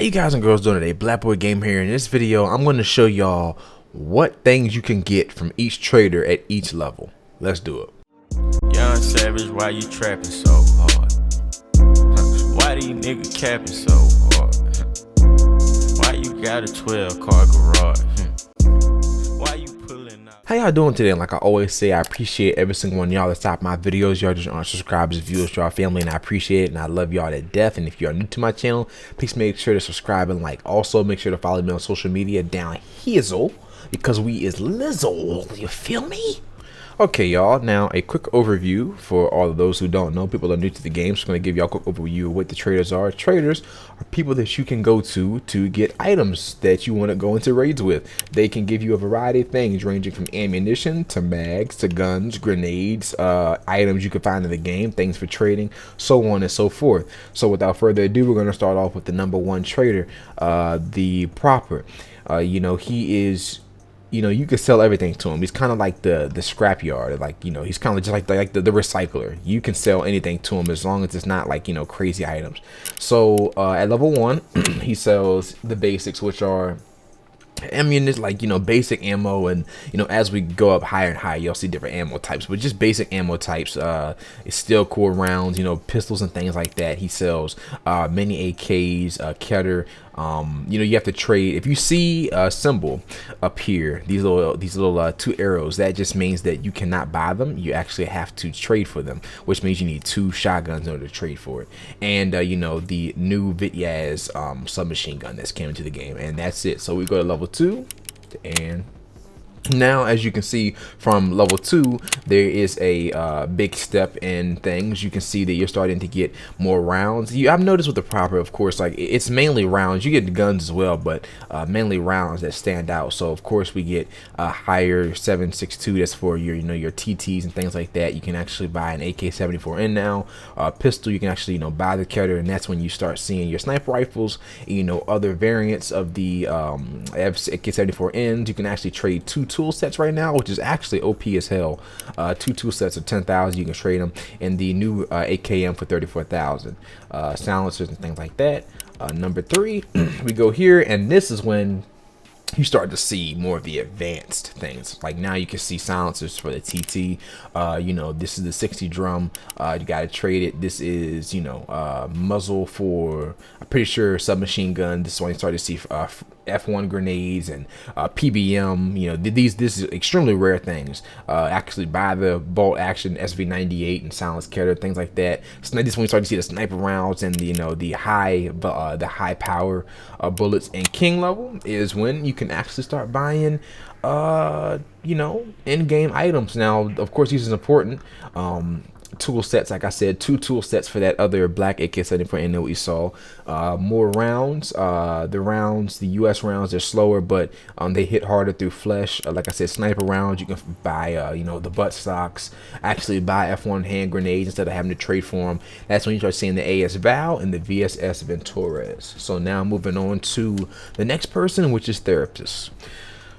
you guys and girls doing today? Black Boy Game here. In this video, I'm going to show y'all what things you can get from each trader at each level. Let's do it. Young Savage, why you trapping so hard? Why these niggas capping so hard? Why you got a 12-car garage? Why you pulling out? How y'all doing today? And like I always say, I appreciate every single one of y'all that stop my videos. Y'all just aren't subscribers, viewers, y'all family, and I appreciate it, and I love y'all to death. And if you are new to my channel, please make sure to subscribe and like. Also, make sure to follow me on social media down here, because we is Lizzle. You feel me? Okay, y'all, now a quick overview for all of those who don't know. People are new to the game, so I'm going to give y'all a quick overview of what the traders are. Traders are people that you can go to get items that you want to go into raids with. They can give you a variety of things, ranging from ammunition to mags to guns, grenades, items you can find in the game, things for trading, so on and so forth. So without further ado, we're going to start off with the number one trader, the Proper. He is... you can sell everything to him. He's kind of like the scrapyard. Like, he's kind of just like the recycler. You can sell anything to him as long as it's not like, crazy items. So at level 1, he sells the basics, which are ammunition, like basic ammo, and as we go up higher and higher, you'll see different ammo types, but just basic ammo types. It's still core rounds, pistols and things like that. He sells many AKs, Keter. You have to trade. If you see a symbol up here, these little 2 arrows, that just means that you cannot buy them. You actually have to trade for them, which means you need 2 shotguns in order to trade for it. And the new Vityaz submachine gun that's came into the game, and that's it. So we go to level 2, and now, as you can see from level 2, there is a big step in things. You can see that you're starting to get more rounds. I've noticed with the Proper, of course, like it's mainly rounds. You get the guns as well, but mainly rounds that stand out. So of course we get a higher 7.62. That's for your your TTs and things like that. You can actually buy an AK-74N now. Pistol, you can actually buy the Keter, and that's when you start seeing your sniper rifles. Other variants of the AK-74Ns. You can actually trade 2 tool sets right now, which is actually OP as hell. 2 tool sets of 10,000, you can trade them, and the new AKM for 34,000. Silencers and things like that. Number 3, we go here, and this is when you start to see more of the advanced things. Like now you can see silencers for the TT. This is the 60 drum. You gotta trade it. This is muzzle for, I'm pretty sure, submachine gun. This is when you start to see F1 grenades and PBM. This is extremely rare things. Actually buy the bolt action SV98 and silence Keter, things like that. So this is when you start to see the sniper rounds and the high power bullets. And king level is when you can actually start buying in-game items. Now of course this is important. Tool sets, like I said, 2 tool sets for that other black AK-74N that we saw. More rounds. The US rounds, they're slower, but they hit harder through flesh. Like I said, sniper rounds, you can buy the butt stocks, actually buy F1 hand grenades instead of having to trade for them. That's when you start seeing the AS Val and the VSS Ventures. So now moving on to the next person, which is Therapist.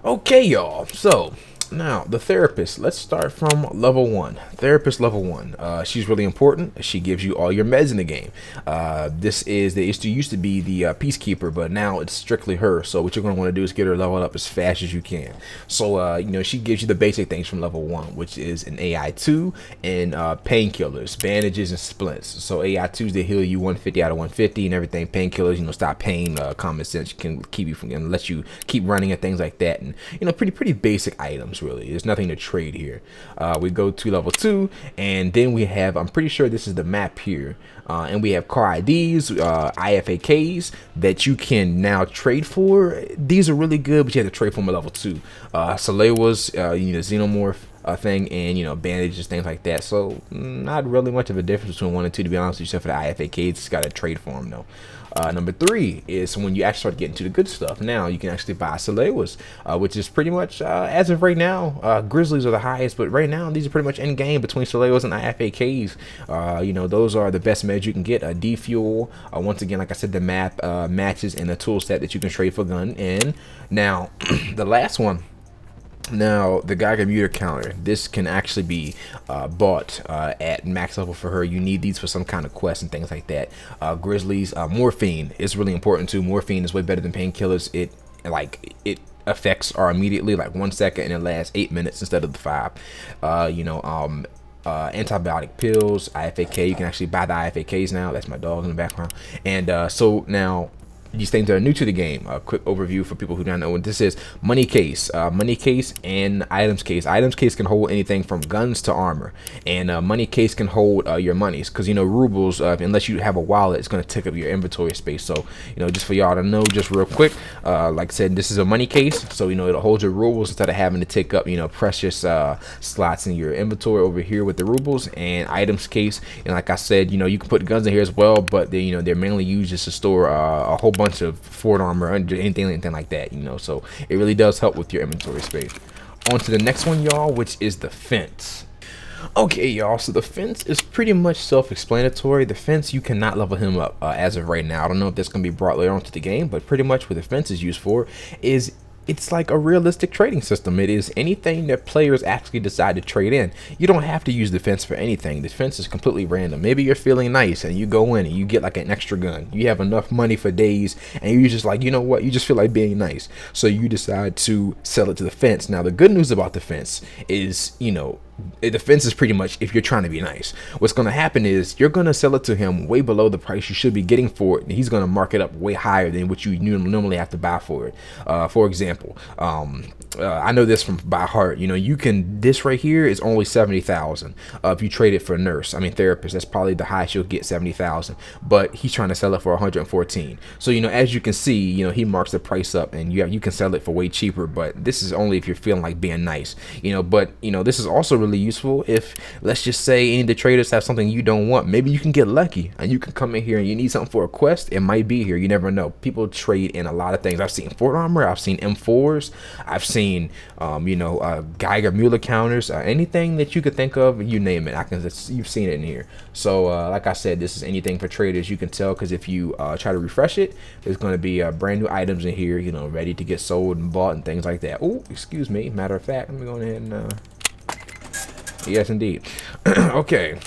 Okay, y'all, so now the Therapist, let's start from level 1. Therapist level 1. She's really important. She gives you all your meds in the game. It used to be the Peacekeeper, but now it's strictly her. So what you're going to want to do is get her leveled up as fast as you can. So she gives you the basic things from level 1, which is an AI2 and painkillers, bandages, and splints. So AI2s, they heal you 150 out of 150 and everything. Painkillers, stop pain, common sense, can keep you from, and let you keep running and things like that. And pretty basic items. Really, there's nothing to trade here. We go to level 2, and then we have, I'm pretty sure this is the map here, and we have car IDs, IFAKs that you can now trade for. These are really good, but you have to trade for them at level 2. Salewas, xenomorph thing, and bandages, things like that. So not really much of a difference between 1 and 2, to be honest with you, except for the IFAKs. Just got to trade for them though. Number 3 is when you actually start getting to the good stuff. Now you can actually buy Salewas, which is pretty much, as of right now, Grizzlies are the highest, but right now these are pretty much in game between Salewas and IFAKs. Those are the best meds you can get. Defuel, once again, like I said, the map matches and the tool set that you can trade for gun. And now the last one Now, the Geiger meter counter, this can actually be bought at max level for her. You need these for some kind of quest and things like that. Grizzlies, morphine is really important too. Morphine is way better than painkillers. It effects are immediately, like 1 second, and it lasts 8 minutes instead of the 5. Antibiotic pills, IFAK. You can actually buy the IFAKs now. That's my dog in the background. And so now, these things that are new to the game. A quick overview for people who don't know what this is. Money case and items case. Items case can hold anything from guns to armor, and money case can hold your monies, because rubles, unless you have a wallet, it's going to take up your inventory space. So just for y'all to know, just real quick, like I said, this is a money case, so it'll hold your rubles instead of having to take up precious slots in your inventory over here with the rubles. And items case, and like I said, you can put guns in here as well, but they're mainly used just to store a whole bunch of fort armor, anything like that, so it really does help with your inventory space. On to the next one, y'all, which is the fence. Okay, y'all, so the fence is pretty much self-explanatory. The fence, you cannot level him up as of right now. I don't know if that's going to be brought later on to the game, but pretty much what the fence is used for is it's like a realistic trading system. It is anything that players actually decide to trade in. You don't have to use the fence for anything. The fence is completely random. Maybe you're feeling nice and you go in and you get like an extra gun. You have enough money for days and you're just like, you know what, you just feel like being nice, so you decide to sell it to the fence. Now, the good news about the fence is, the fence is pretty much if you're trying to be nice. What's going to happen is you're going to sell it to him way below the price you should be getting for it, and he's going to mark it up way higher than what you normally have to buy for it. For example, I know this from by heart. This right here is only 70,000. If you trade it for therapist, that's probably the highest you'll get, 70,000. But he's trying to sell it for 114. So as you can see, he marks the price up, and you can sell it for way cheaper. But this is only if you're feeling like being nice. But this is also really useful if, let's just say, any of the traders have something you don't want. Maybe you can get lucky and you can come in here and you need something for a quest. It might be here. You never know. People trade in a lot of things. I've seen fort armor. I've seen M4s. I've seen Geiger Mueller counters. Anything that you could think of, you name it. You've seen it in here. So like I said, this is anything for traders. You can tell because if you try to refresh it, there's going to be brand new items in here, ready to get sold and bought and things like that. Oh, excuse me. Matter of fact, let me go ahead and yes, indeed. Okay.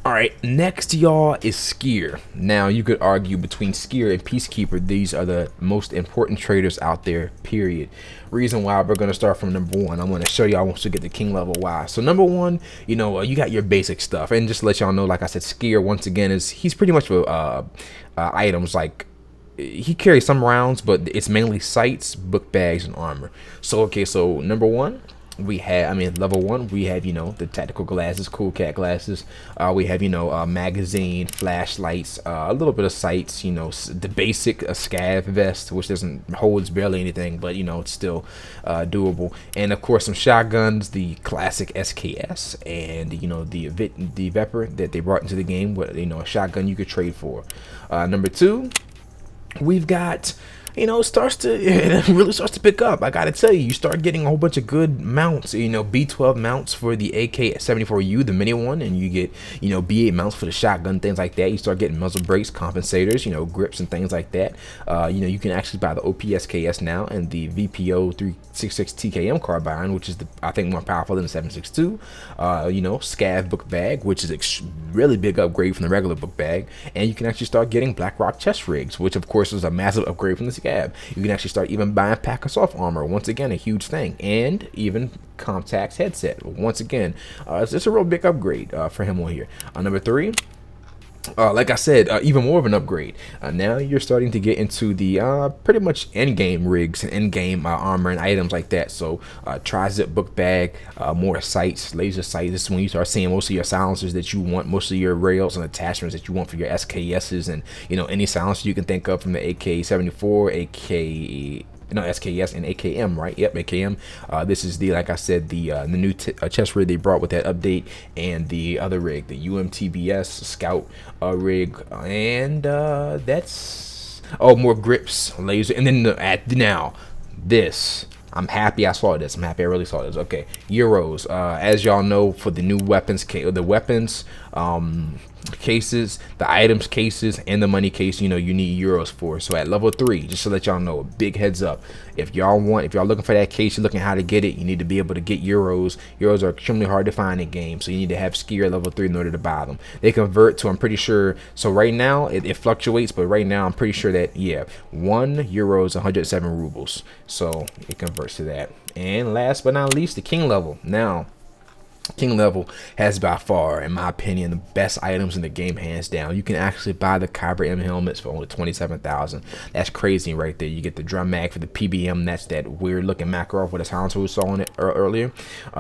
All right. Next, y'all, is Skier. Now, you could argue between Skier and Peacekeeper. These are the most important traders out there, period. Reason why, we're going to start from number 1. I'm going to show y'all once we get the king level why. So, number 1, you got your basic stuff. And just to let y'all know, like I said, Skier, once again, he's pretty much for items like, he carries some rounds, but it's mainly sights, book bags, and armor. So, okay, so number 1. We have, level 1, we have, the tactical glasses, cool cat glasses. We have, magazine, flashlights, a little bit of sights, the basic scav vest, which holds barely anything, but, it's still doable. And, of course, some shotguns, the classic SKS, and, the Vepr that they brought into the game, with, a shotgun you could trade for. Number 2, we've got... it really starts to pick up. I gotta tell you start getting a whole bunch of good mounts. B12 mounts for the AK-74U, the mini one, and you get B8 mounts for the shotgun, things like that. You start getting muzzle brakes, compensators, grips and things like that. You can actually buy the OPSKS now and the VPO 366 TKM carbine, which is I think more powerful than the 7.62. Scav book bag, which is a really big upgrade from the regular book bag, and you can actually start getting BlackRock chest rigs, which of course is a massive upgrade from the Scab. You can actually start even buying pack of soft armor, once again a huge thing, and even Comtac's headset, once again. It's a real big upgrade for him on here. Number 3, like I said, even more of an upgrade. Now you're starting to get into the pretty much end-game rigs and end-game armor and items like that. So tri-zip book bag, more sights, laser sights. This is when you start seeing most of your silencers that you want, most of your rails and attachments that you want for your SKSs, and any silencer you can think of from the AK-74, SKS and AKM, right? Yep, AKM. This is like I said, the new chest rig they brought with that update, and the other rig, the UMTBS Scout rig, and that's more grips, laser, and then now this. I'm happy I saw this. I'm happy I really saw this. Okay, Euros. As y'all know, for the new weapons, cases, the items cases, and the money case, you know, you need euros for. So at level 3, just to let y'all know, a big heads up, if y'all looking for that case, you're looking how to get it, you need to be able to get euros. Euros are extremely hard to find in game, so you need to have skier at level 3 in order to buy them. They convert to, I'm pretty sure, so right now it fluctuates, but right now I'm pretty sure that, yeah, 1 euro is 107 rubles, so it converts to that. And last but not least, the king level. Now king level has by far, in my opinion, the best items in the game, hands down. You can actually buy the Kyber M helmets for only 27,000. That's crazy right there. You get the drum mag for the PBM. That's that weird looking Makarov with a silencer we saw on it earlier.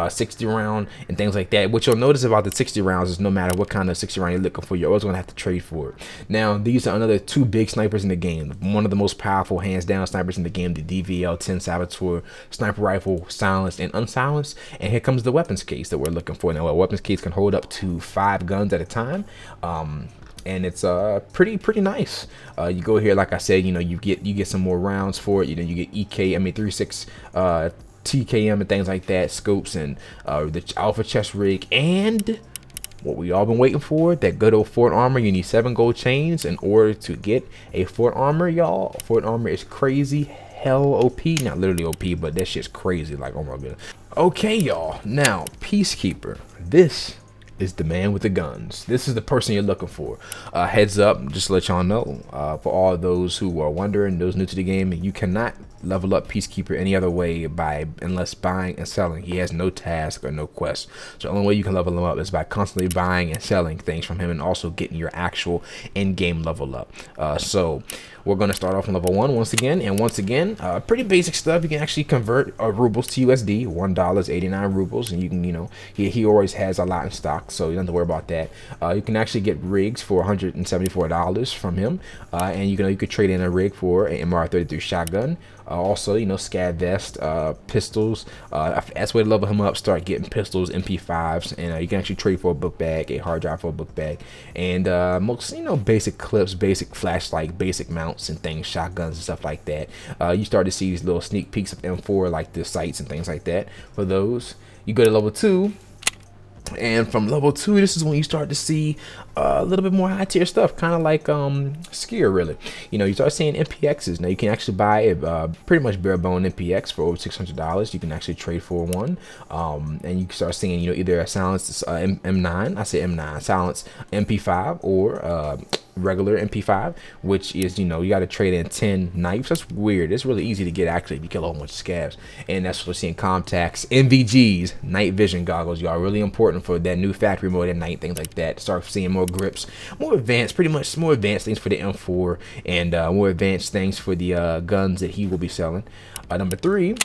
60 round and things like that. What you'll notice about the 60 rounds is no matter what kind of 60 round you're looking for, you're always going to have to trade for it. Now, these are another 2 big snipers in the game. One of the most powerful, hands down, snipers in the game, the DVL-10 Saboteur sniper rifle, silenced and unsilenced. And here comes the weapons case that we're looking for. Now, a weapons case can hold up to 5 guns at a time, and it's pretty nice. You go here, like I said, you know, you get some more rounds for it. You know, you get 36 TKM and things like that, scopes, and the alpha chest rig, and what we all been waiting for, that good old fort armor. You need 7 gold chains in order to get a fort armor, y'all. Fort armor is crazy hell OP, not literally OP, but that shit's crazy, like, oh my goodness. Okay, y'all, now Peacekeeper, this is the man with the guns. This is the person you're looking for. Heads up, just to let y'all know, for all those who are wondering, those new to the game, you cannot level up Peacekeeper any other way unless buying and selling. He has no task or no quest. So the only way you can level him up is by constantly buying and selling things from him, and also getting your actual in-game level up. So we're going to start off on level 1 once again, pretty basic stuff. You can actually convert rubles to USD, $1.89 rubles, and you can, you know, he always has a lot in stock, so you don't have to worry about that. You can actually get rigs for $174 from him, and you could trade in a rig for an MR33 shotgun. Also, you know, scav vest, pistols. That's way to level him up. Start getting pistols, MP5s, and you can actually trade for a book bag, a hard drive for a book bag, and most, you know, basic clips, basic flashlight, basic mounts and things, shotguns and stuff like that. You start to see these little sneak peeks of M4, like the sights and things like that. For those, you go to level 2. And from level 2, this is when you start to see a little bit more high tier stuff, kind of like skier, really. You know, you start seeing MPXs. Now you can actually buy a pretty much bare bone MPX for over $600. You can actually trade for one, and you can start seeing, you know, either a silenced M9, I say M9, silenced MP5, or regular MP5, which is, you know, you got to trade in 10 knives. That's weird. It's really easy to get, actually, if you kill a whole bunch of scavs. And that's what we're seeing: contacts, NVGs, night vision goggles, y'all, really important for that new factory mode at night, things like that. Start seeing more grips, more advanced, pretty much more advanced things for the M4, and more advanced things for the guns that he will be selling. Number 3,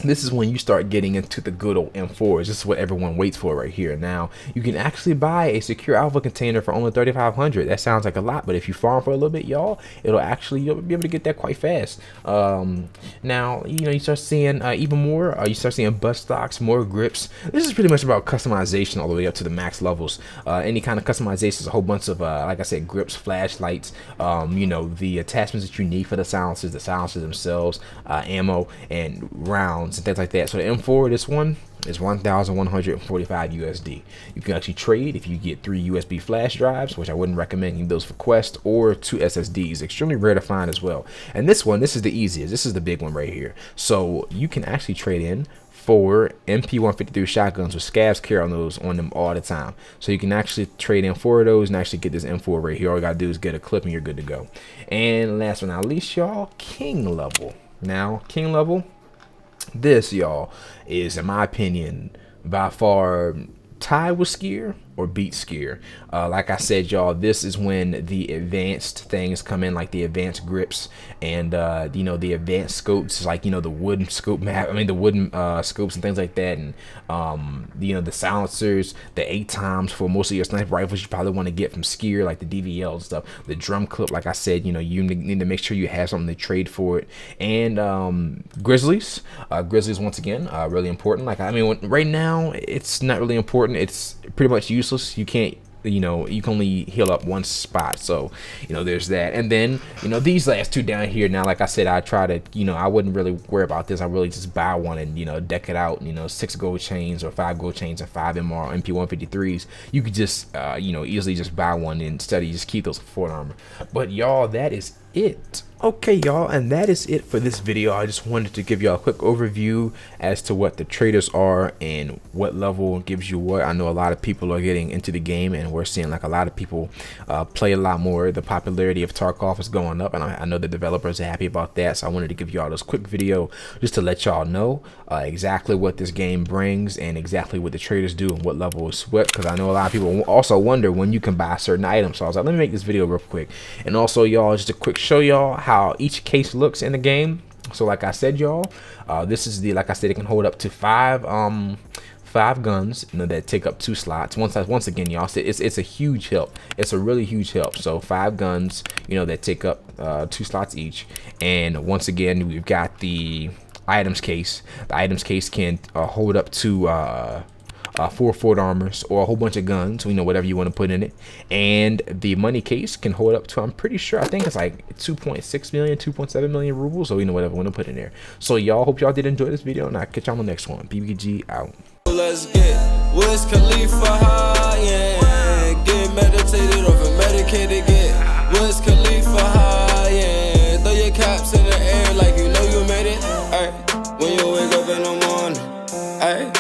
this is when you start getting into the good old M4s. This is what everyone waits for right here. Now, you can actually buy a secure alpha container for only 3,500. That sounds like a lot, but if you farm for a little bit, y'all, you'll be able to get that quite fast. Now, you know, you start seeing even more. You start seeing butt stocks, more grips. This is pretty much about customization all the way up to the max levels. Any kind of customization is a whole bunch of, like I said, grips, flashlights, you know, the attachments that you need for the silencers themselves, ammo, and rounds and things like that. So the M4, this one is 1,145 USD. You can actually trade if you get 3 USB flash drives, which I wouldn't recommend getting those for quest, or 2 SSDs. Extremely rare to find as well. And this one, this is the easiest. This is the big one right here. So you can actually trade in 4 MP153 shotguns with scavs carry on them all the time. So you can actually trade in 4 of those and actually get this M4 right here. All you gotta do is get a clip and you're good to go. And last but not least, y'all, king level. Now, king level, this, y'all, is, in my opinion, by far tied with skier or beat skier. Like I said, y'all, this is when the advanced things come in, like the advanced grips and you know, the advanced scopes, like, you know, the wooden scope map, the wooden scopes and things like that, and you know, the silencers, the 8 times for most of your sniper rifles you probably want to get from skier, like the DVL and stuff. The drum clip, like I said, you know, you need to make sure you have something to trade for it. And grizzlies, once again, really important. Like, right now it's not really important. It's pretty much useless. You can't you know, you can only heal up one spot. So, you know, there's that. And then, you know, these last two down here, now, like I said, I try to, you know, I wouldn't really worry about this. I really just buy one and, you know, deck it out. You know, 6 gold chains or 5 gold chains and 5 MR MP153s. You could just, you know, easily just buy one instead of just keep those for armor. But y'all, that is it. Okay, y'all, and that is it for this video. I just wanted to give y'all a quick overview as to what the traders are and what level gives you what. I know a lot of people are getting into the game, and we're seeing like a lot of people play a lot more. The popularity of Tarkov is going up, and I know the developers are happy about that. So I wanted to give y'all this quick video just to let y'all know exactly what this game brings and exactly what the traders do and what level is what, because I know a lot of people also wonder when you can buy certain items. So I was like, let me make this video real quick. And also, y'all, just a quick show y'all how each case looks in the game. So like I said, y'all, this is the, like I said, it can hold up to five guns, you know, that take up 2 slots. Once again, y'all, it's a huge help. It's a really huge help. So 5 guns, you know, that take up 2 slots each. And once again, we've got the items case. The items case can hold up to 4 fort armors or a whole bunch of guns, you know, whatever you want to put in it. And the money case can hold up to, I'm pretty sure, I think it's like 2.6 million, 2.7 million rubles, or you know, whatever you want to put in there. So y'all, hope y'all did enjoy this video, and I'll catch y'all on the next one. BBG out. Let's get Wiz Khalifa high, yeah. Get meditated over medicated, get Wiz Khalifa high, yeah. Throw your caps in the air like you know you made it. Ay, when you wake up in the morning, ay.